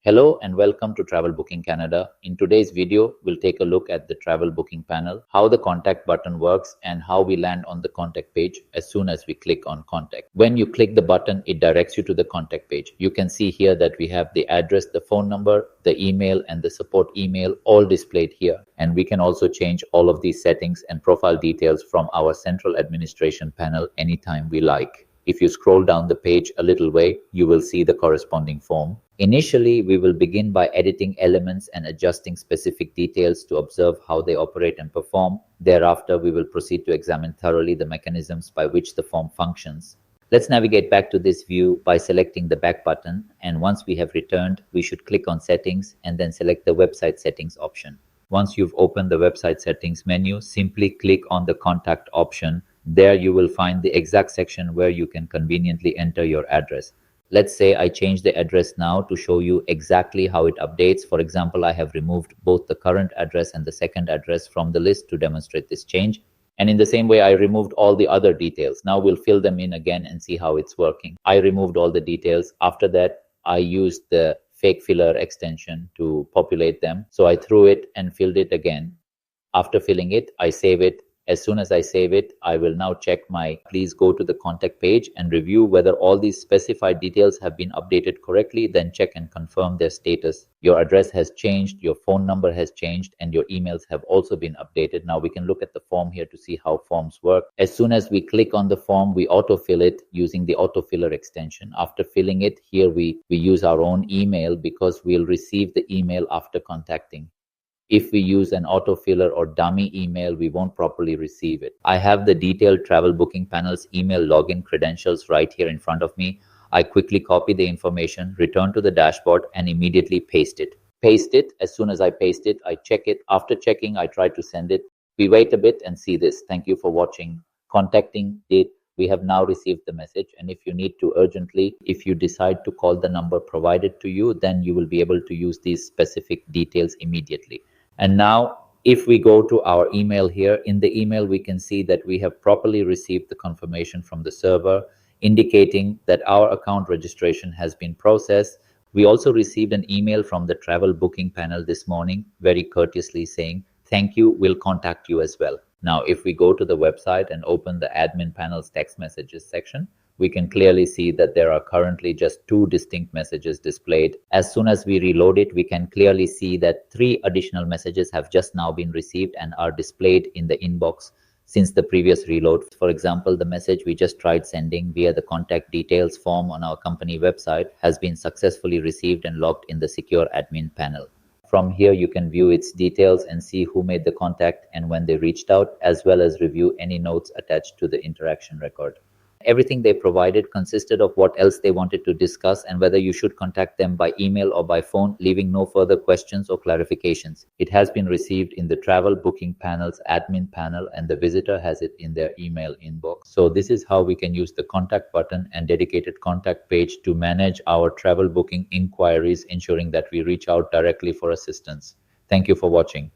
Hello and welcome to Travel Booking Canada. In today's video, we'll take a look at the Travel Booking panel, how the contact button works, and how we land on the contact page as soon as we click on contact. When you click the button, it directs you to the contact page. You can see here that we have the address, the phone number, the email, and the support email all displayed here. And we can also change all of these settings and profile details from our central administration panel anytime we like. If you scroll down the page a little way, you will see the corresponding form. Initially, we will begin by editing elements and adjusting specific details to observe how they operate and perform. Thereafter, we will proceed to examine thoroughly the mechanisms by which the form functions. Let's navigate back to this view by selecting the back button, and once we have returned, we should click on Settings and then select the Website Settings option. Once you've opened the Website Settings menu, simply click on the Contact option. There you will find the exact section where you can conveniently enter your address. Let's say I change the address now to show you exactly how it updates. For example, I have removed both the current address and the second address from the list to demonstrate this change. And in the same way, I removed all the other details. Now we'll fill them in again and see how it's working. I removed all the details. After that, I used the fake filler extension to populate them. So I threw it and filled it again. After filling it, I save it. As soon as I save it, I will now check please go to the contact page and review whether all these specified details have been updated correctly, then check and confirm their status. Your address has changed, your phone number has changed, and your emails have also been updated. Now we can look at the form here to see how forms work. As soon as we click on the form, we autofill it using the autofiller extension. After filling it, here we use our own email because we'll receive the email after contacting. If we use an autofiller or dummy email, we won't properly receive it. I have the detailed Travel Booking Panel's email login credentials right here in front of me. I quickly copy the information, return to the dashboard, and immediately paste it. As soon as I paste it, I check it. After checking, I try to send it. We wait a bit and see this. Thank you for watching. Contacting date. We have now received the message, and if you need to urgently, if you decide to call the number provided to you, then you will be able to use these specific details immediately. And now, if we go to our email here, in the email, we can see that we have properly received the confirmation from the server, indicating that our account registration has been processed. We also received an email from the Travel Booking Panel this morning, very courteously saying, "Thank you, we'll contact you as well." Now, if we go to the website and open the admin panel's text messages section, we can clearly see that there are currently just 2 distinct messages displayed. As soon as we reload it, we can clearly see that 3 additional messages have just now been received and are displayed in the inbox since the previous reload. For example, the message we just tried sending via the contact details form on our company website has been successfully received and logged in the secure admin panel. From here, you can view its details and see who made the contact and when they reached out, as well as review any notes attached to the interaction record. Everything they provided consisted of what else they wanted to discuss and whether you should contact them by email or by phone, leaving no further questions or clarifications. It has been received in the Travel Booking Panel's admin panel, and the visitor has it in their email inbox. So this is how we can use the contact button and dedicated contact page to manage our travel booking inquiries, ensuring that we reach out directly for assistance. Thank you for watching.